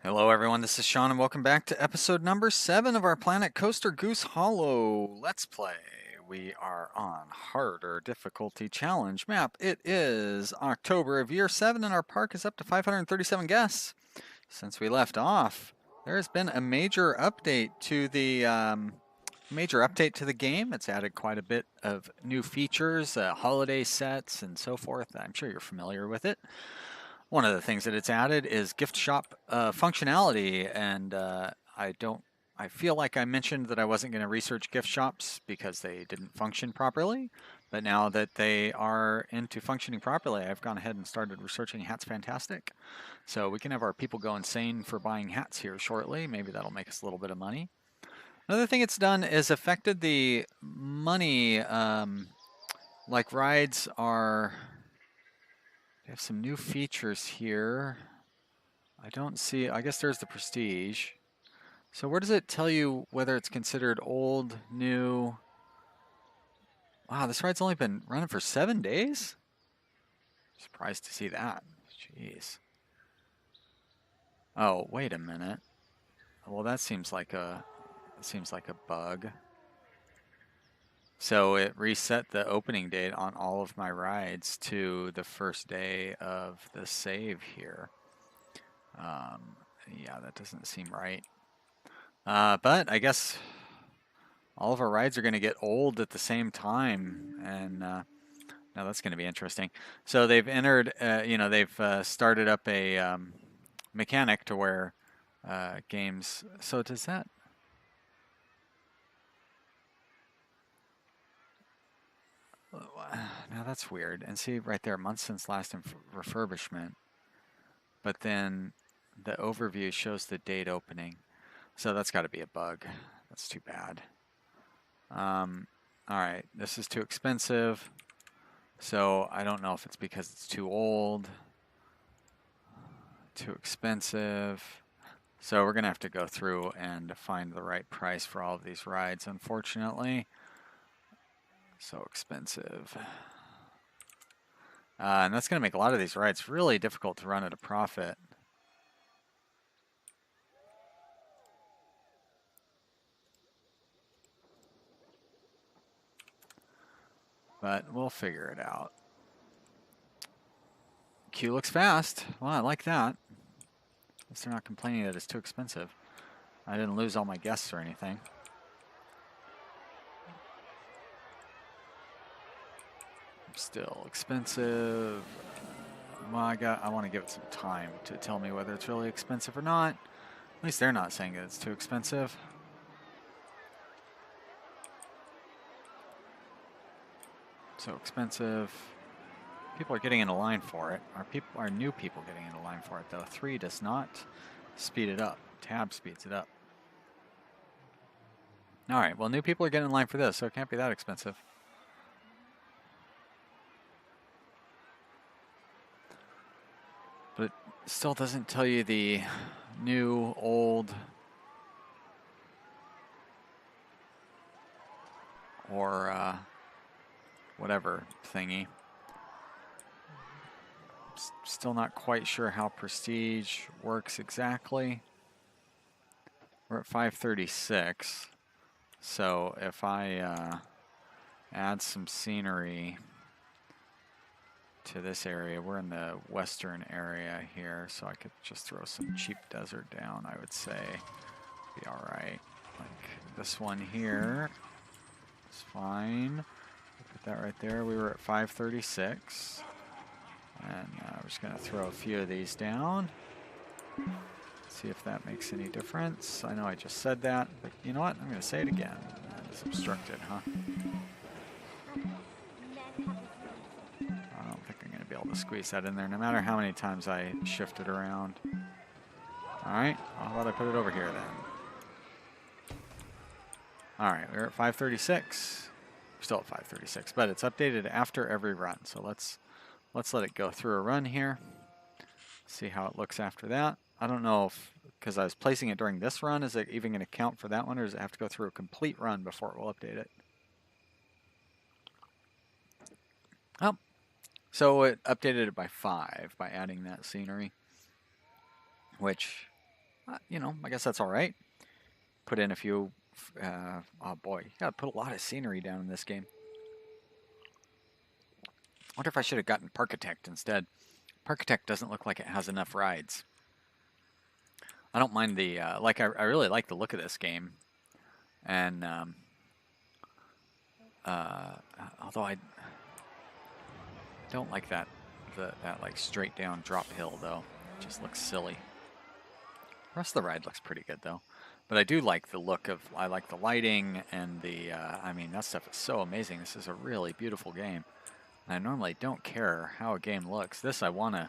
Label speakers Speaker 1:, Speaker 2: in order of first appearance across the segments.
Speaker 1: Hello everyone, this is Sean and welcome back to episode number 7 of our Planet Coaster Goose Hollow Let's Play. We are on harder difficulty challenge map. It is October of year 7 and our park is up to 537 guests. Since we left off, there has been a major update to the game. It's added quite a bit of new features, holiday sets and so forth. I'm sure you're familiar with it. One of the things that it's added is gift shop functionality, and I feel like I mentioned that I wasn't going to research gift shops because they didn't function properly, but now that they are into functioning properly, I've gone ahead and started researching Hats Fantastic. So we can have our people go insane for buying hats here shortly. Maybe that'll make us a little bit of money. Another thing it's done is affected the money, like rides are. They have some new features here. I don't see, I guess there's the prestige. So where does it tell you whether it's considered old, new? Wow, this ride's only been running for 7 days? Surprised to see that. Jeez. Oh, wait a minute. Well, that seems like a bug. So it reset the opening date on all of my rides to the first day of the save here. Yeah, that doesn't seem right. But I guess all of our rides are going to get old at the same time, and now that's going to be interesting. So they've entered, they've started up a mechanic to where games. So does that? Now that's weird. And see right there, months since last refurbishment, but then the overview shows the date opening. So that's got to be a bug. That's too bad. All right, this is too expensive. So I don't know if it's because it's too old, too expensive. So we're going to have to go through and find the right price for all of these rides, unfortunately. So expensive. And that's going to make a lot of these rides really difficult to run at a profit. But we'll figure it out. Queue looks fast. Well, I like that. At least they're not complaining that it's too expensive. I didn't lose all my guests or anything. Still expensive. Well, I want to give it some time to tell me whether it's really expensive or not. At least they're not saying that it's too expensive. So expensive. People are getting in a line for it. Are new people getting in a line for it though? 3 does not speed it up. Tab speeds it up. All right. Well, new people are getting in line for this, so it can't be that expensive. But it still doesn't tell you the new, old, or whatever thingy. Still not quite sure how Prestige works exactly. We're at 536. So if I add some scenery to this area, we're in the western area here, so I could just throw some cheap desert down, I would say. Be alright. Like this one here is fine. Put that right there. We were at 536. And we're just going to throw a few of these down. See if that makes any difference. I know I just said that, but you know what? I'm going to say it again. It's obstructed, huh? I don't think I'm going to be able to squeeze that in there, no matter how many times I shift it around. Alright, well, how about I put it over here then? Alright, we're at 536. We're still at 536, but it's updated after every run. So let's let it go through a run here. See how it looks after that. I don't know if, because I was placing it during this run, is it even going to count for that one, or does it have to go through a complete run before it will update it? Oh, so it updated it by 5 by adding that scenery, which You know, I guess that's all right. Put in a few. Oh boy, you gotta put a lot of scenery down in this game. I wonder if I should have gotten Parkitect instead. Parkitect doesn't look like it has enough rides. I don't mind the I really like the look of this game, and although I don't like that like straight down drop hill though, it just looks silly. The rest of the ride looks pretty good though, but I do like the look of I like the lighting and the I mean that stuff is so amazing. This is a really beautiful game. And I normally don't care how a game looks. This I don't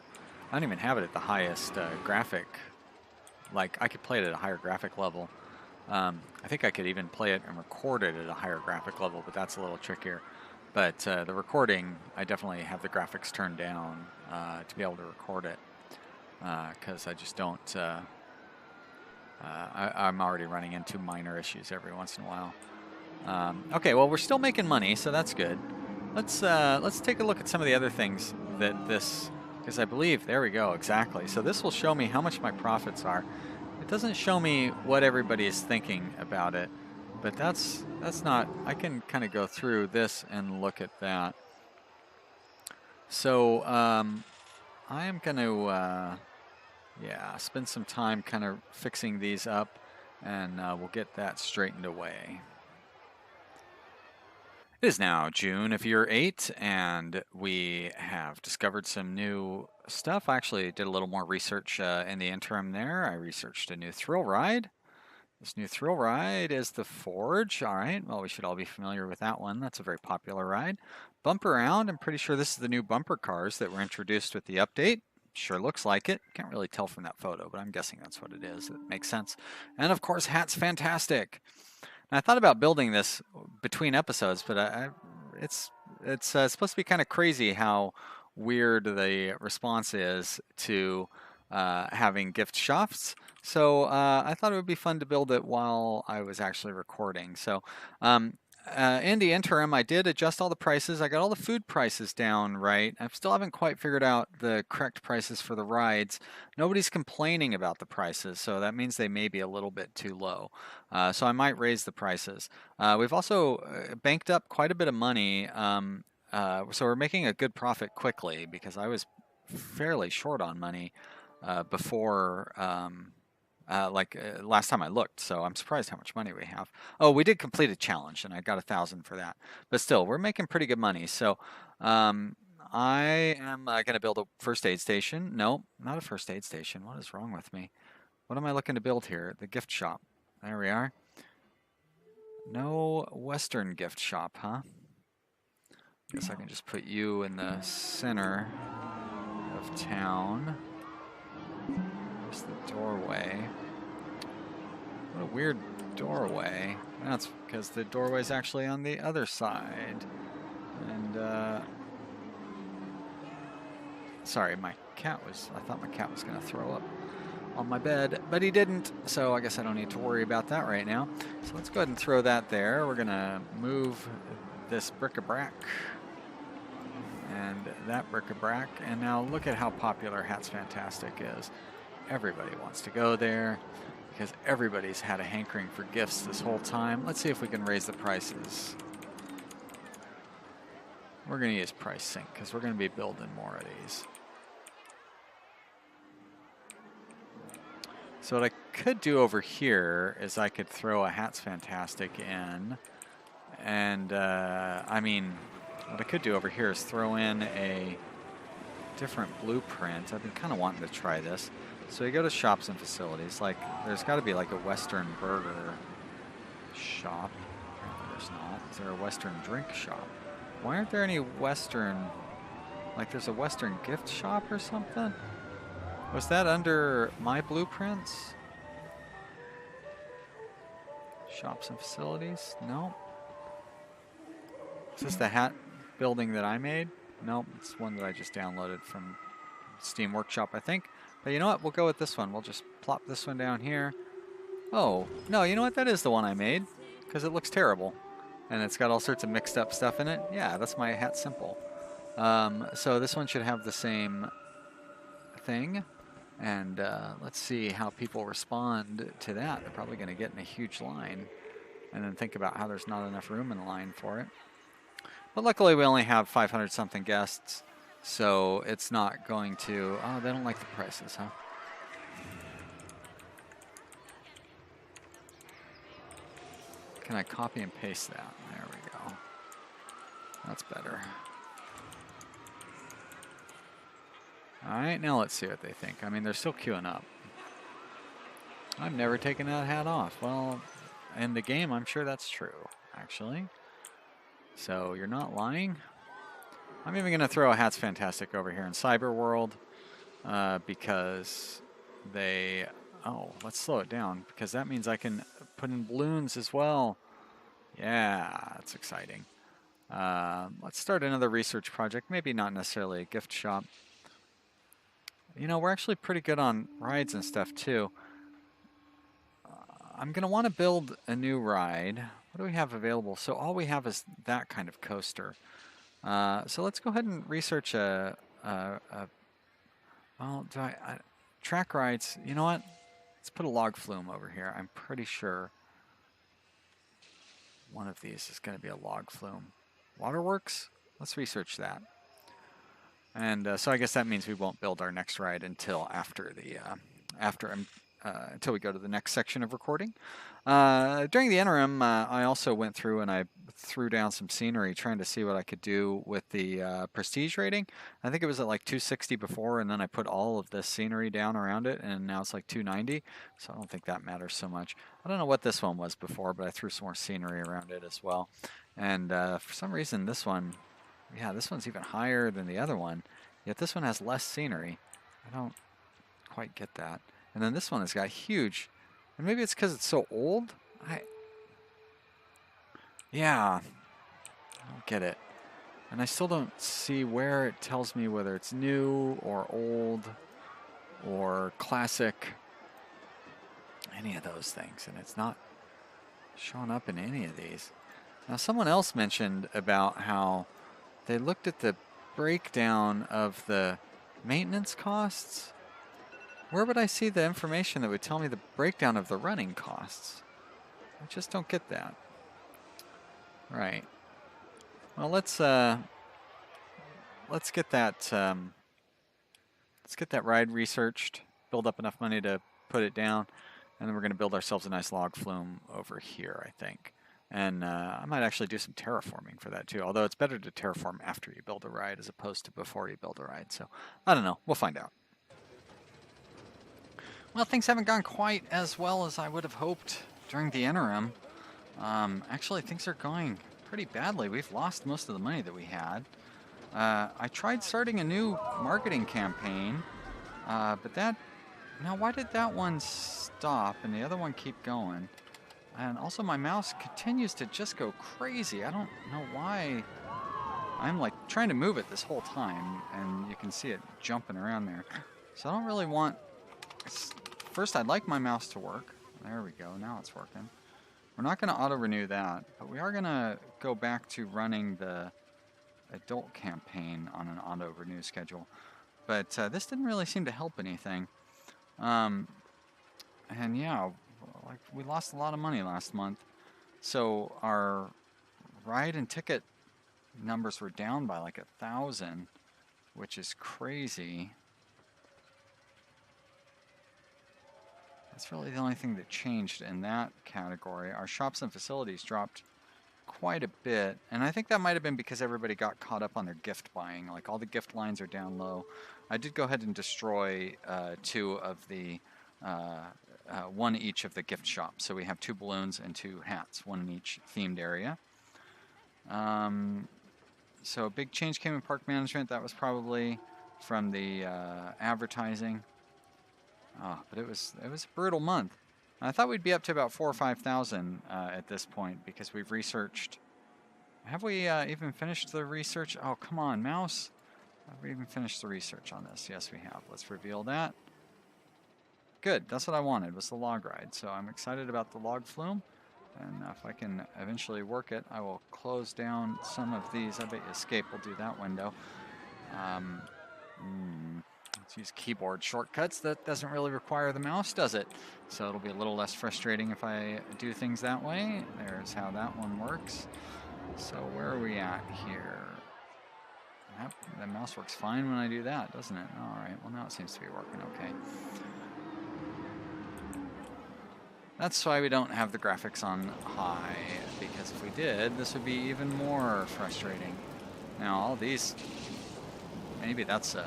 Speaker 1: even have it at the highest graphic. Like I could play it at a higher graphic level. I think I could even play it and record it at a higher graphic level, but that's a little trickier. But the recording, I definitely have the graphics turned down to be able to record it because I just don't. I'm already running into minor issues every once in a while. Okay, well we're still making money, so that's good. Let's take a look at some of the other things that this, because I believe there we go exactly. So this will show me how much my profits are. It doesn't show me what everybody is thinking about it, but that's not. I can kind of go through this and look at that. So I am going to spend some time kind of fixing these up, and we'll get that straightened away. It is now June of year 8, and we have discovered some new stuff. I actually did a little more research in the interim there. I researched a new thrill ride. This new thrill ride is the Forge. All right, well, we should all be familiar with that one. That's a very popular ride. Bump Around, I'm pretty sure this is the new bumper cars that were introduced with the update. Sure looks like it. Can't really tell from that photo, but I'm guessing that's what it is. It makes sense. And of course, Hat's Fantastic. And I thought about building this between episodes, but it's supposed to be kind of crazy how weird the response is to having gift shops. So I thought it would be fun to build it while I was actually recording. So in the interim, I did adjust all the prices. I got all the food prices down right. I still haven't quite figured out the correct prices for the rides. Nobody's complaining about the prices, so that means they may be a little bit too low. So I might raise the prices. We've also banked up quite a bit of money, so we're making a good profit quickly because I was fairly short on money before last time I looked, so I'm surprised how much money we have. Oh, we did complete a challenge, and I got 1,000 for that. But still, we're making pretty good money. So I am going to build a first aid station. No, not a first aid station. What is wrong with me? What am I looking to build here? The gift shop. There we are. No Western gift shop, huh? Guess I can just put you in the center of town. There's the doorway. What a weird doorway. That's because the doorway's actually on the other side. And, sorry, I thought my cat was going to throw up on my bed, but he didn't, so I guess I don't need to worry about that right now. So let's go ahead and throw that there. We're going to move this bric-a-brac and that bric-a-brac, and now look at how popular Hat's Fantastic is. Everybody wants to go there because everybody's had a hankering for gifts this whole time. Let's see if we can raise the prices. We're going to use Price Sync because we're going to be building more of these. So what I could do over here is I could throw a Hat's Fantastic in. And, I mean, what I could do over here is throw in a different blueprint. I've been kind of wanting to try this. So you go to shops and facilities. Like, there's got to be like a Western burger shop. Apparently there's not. Is there a Western drink shop? Why aren't there any Western, like there's a Western gift shop or something? Was that under my blueprints? Shops and facilities? No. Is this the Hat building that I made? Nope, it's one that I just downloaded from Steam Workshop, I think. But you know what? We'll go with this one. We'll just plop this one down here. Oh, no, you know what? That is the one I made because it looks terrible. And it's got all sorts of mixed up stuff in it. Yeah, that's my Hat Simple. So this one should have the same thing. And let's see how people respond to that. They're probably going to get in a huge line and then think about how there's not enough room in the line for it. But luckily we only have 500 something guests, so it's not going to, oh, they don't like the prices, huh? Can I copy and paste that? There we go. That's better. All right, now let's see what they think. I mean, they're still queuing up. I've never taken that hat off. Well, in the game, I'm sure that's true, actually. So you're not lying. I'm even going to throw a Hat's Fantastic over here in Cyber World because they... Oh, let's slow it down because that means I can put in balloons as well. Yeah, that's exciting. Let's start another research project. Maybe not necessarily a gift shop. You know, we're actually pretty good on rides and stuff too. I'm going to want to build a new ride. What do we have available? So all we have is that kind of coaster. So let's go ahead and research well, track rides. You know what? Let's put a log flume over here. I'm pretty sure one of these is going to be a log flume. Waterworks? Let's research that. And so I guess that means we won't build our next ride until after the until we go to the next section of recording. During the interim, I also went through and I threw down some scenery trying to see what I could do with the prestige rating. I think it was at like 260 before, and then I put all of this scenery down around it, and now it's like 290, so I don't think that matters so much. I don't know what this one was before, but I threw some more scenery around it as well. And for some reason, this one, yeah, this one's even higher than the other one, yet this one has less scenery. I don't quite get that. And then this one has got huge, and maybe it's because it's so old. Yeah, I don't get it. And I still don't see where it tells me whether it's new or old or classic, any of those things. And it's not showing up in any of these. Now, someone else mentioned about how they looked at the breakdown of the maintenance costs. Where would I see the information that would tell me the breakdown of the running costs? I just don't get that. Right. Well, let's get that ride researched, build up enough money to put it down, and then we're going to build ourselves a nice log flume over here, I think. And I might actually do some terraforming for that too, although it's better to terraform after you build a ride as opposed to before you build a ride. So I don't know. We'll find out. Well, things haven't gone quite as well as I would have hoped during the interim. Actually, things are going pretty badly. We've lost most of the money that we had. I tried starting a new marketing campaign, but that... Now, why did that one stop and the other one keep going? And also, my mouse continues to just go crazy. I don't know why. I'm like trying to move it this whole time, and you can see it jumping around there. So I don't really want... First, I'd like my mouse to work. There we go. Now it's working. We're not going to auto-renew that, but we are going to go back to running the adult campaign on an auto-renew schedule. But this didn't really seem to help anything. And yeah, like we lost a lot of money last month. So our ride and ticket numbers were down by like 1,000, which is crazy. That's really the only thing that changed in that category. Our shops and facilities dropped quite a bit, and I think that might have been because everybody got caught up on their gift buying. Like all the gift lines are down low. I did go ahead and destroy two of the one each of the gift shops. So we have 2 balloons and 2 hats, one in each themed area. So a big change came in park management. That was probably from the advertising. But it was a brutal month. I thought we'd be up to about 4,000 or 5,000 at this point because we've researched. Have we even finished the research? Oh, come on, mouse. Have we even finished the research on this? Yes, we have. Let's reveal that. Good. That's what I wanted, was the log ride. So I'm excited about the log flume. And if I can eventually work it, I will close down some of these. I bet you escape will do that window. Let's use keyboard shortcuts. That doesn't really require the mouse, does it? So it'll be a little less frustrating if I do things that way. There's how that one works. So where are we at here? The mouse works fine when I do that, doesn't it? All right, well now it seems to be working okay. That's why we don't have the graphics on high, because if we did, this would be even more frustrating. Now all these, maybe that's why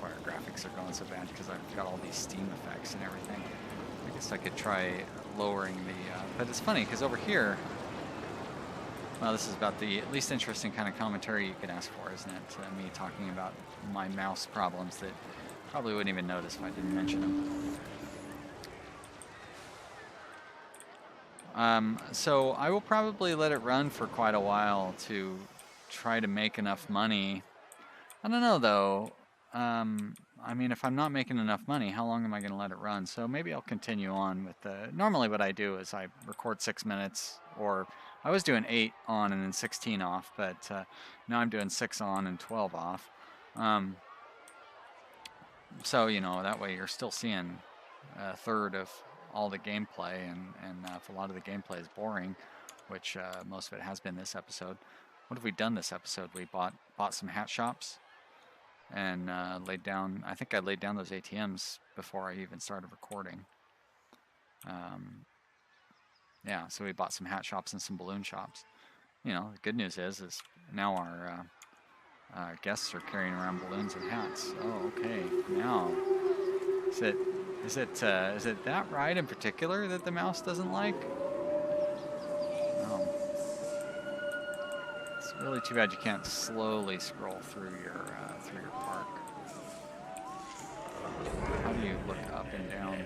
Speaker 1: our graphics are going so bad, because I've got all these Steam effects and everything. I guess I could try lowering the, but it's funny because over here, well, this is about the least interesting kind of commentary you could ask for, isn't it? Me talking about my mouse problems that probably wouldn't even notice if I didn't mention them. So I will probably let it run for quite a while to try to make enough money. I don't know though. I mean, if I'm not making enough money, how long am I going to let it run? So maybe I'll continue on with the, normally what I do is I record 6 minutes, or I was doing 8 on and then 16 off, but now I'm doing 6 on and 12 off. So, you know, that way you're still seeing a third of all the gameplay, and if a lot of the gameplay is boring, which most of it has been this episode. What have we done this episode? We bought some hat shops and laid down, I think I laid down those ATMs before I even started recording. Yeah, so we bought some hat shops and some balloon shops. You know, the good news is now our guests are carrying around balloons and hats. Oh, okay. Now, is it that ride in particular that the mouse doesn't like? No. It's really too bad you can't slowly scroll through your park. How do you look up and down?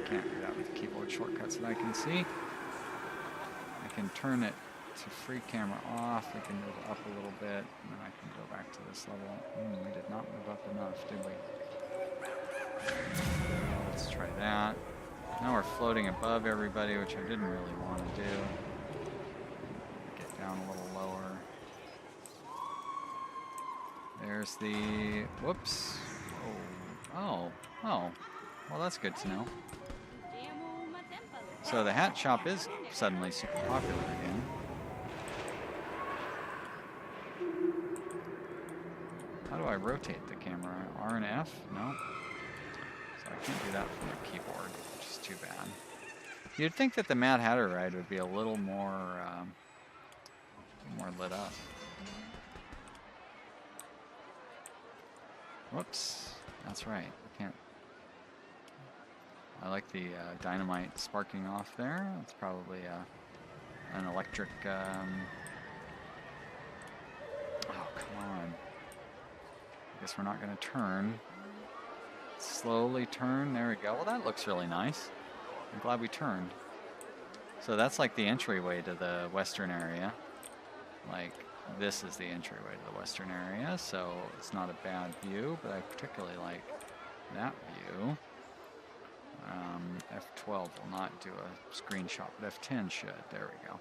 Speaker 1: Can't do that with the keyboard shortcuts that I can see. I can turn it to free camera off. We can move up a little bit, and then I can go back to this level. We did not move up enough, did we? Let's try that. Now we're floating above everybody, which I didn't really want to do. Get down a little lower. There's the, whoops. Oh, well that's good to know. So the hat shop is suddenly super popular again. How do I rotate the camera? R and F? No. So I can't do that from the keyboard, which is too bad. You'd think that the Mad Hatter ride would be a little more lit up. Whoops. That's right. I can't. I like the dynamite sparking off there. It's probably an electric. Oh, come on. I guess we're not going to turn. Slowly turn. There we go. Well, that looks really nice. I'm glad we turned. So that's like the entryway to the western area. Like, this is the entryway to the western area, so it's not a bad view, but I particularly like that view. F12 will not do a screenshot, but F10 should. There we go.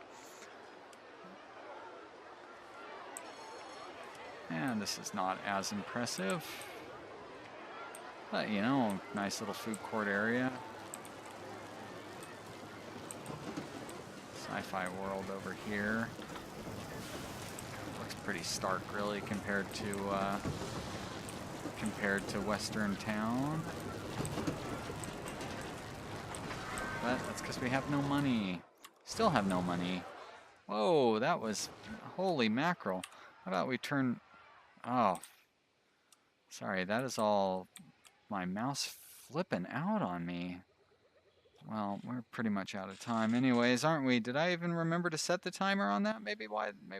Speaker 1: And this is not as impressive, but you know, nice little food court area. Sci-fi world over here. Looks pretty stark, really, compared to Western Town. But that's because we have no money. Still have no money. Whoa, that was, holy mackerel. How about we turn, oh, sorry, that is all my mouse flipping out on me. Well, we're pretty much out of time anyways, aren't we? Did I even remember to set the timer on that? Maybe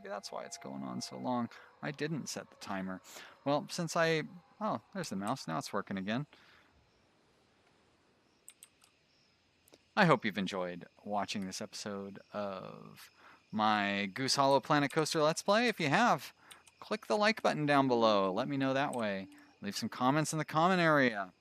Speaker 1: that's why it's going on so long. I didn't set the timer. Well, since oh, there's the mouse. Now it's working again. I hope you've enjoyed watching this episode of my Goose Hollow Planet Coaster Let's Play. If you have, click the like button down below. Let me know that way. Leave some comments in the comment area.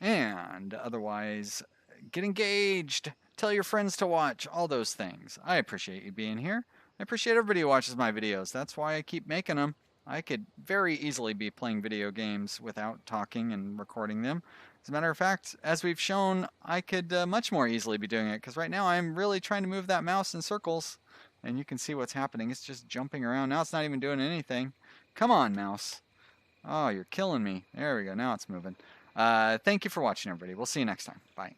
Speaker 1: And otherwise, get engaged. Tell your friends to watch. All those things. I appreciate you being here. I appreciate everybody who watches my videos. That's why I keep making them. I could very easily be playing video games without talking and recording them. As a matter of fact, as we've shown, I could much more easily be doing it, because right now I'm really trying to move that mouse in circles, and you can see what's happening. It's just jumping around. Now it's not even doing anything. Come on, mouse. Oh, you're killing me. There we go. Now it's moving. Thank you for watching, everybody. We'll see you next time. Bye.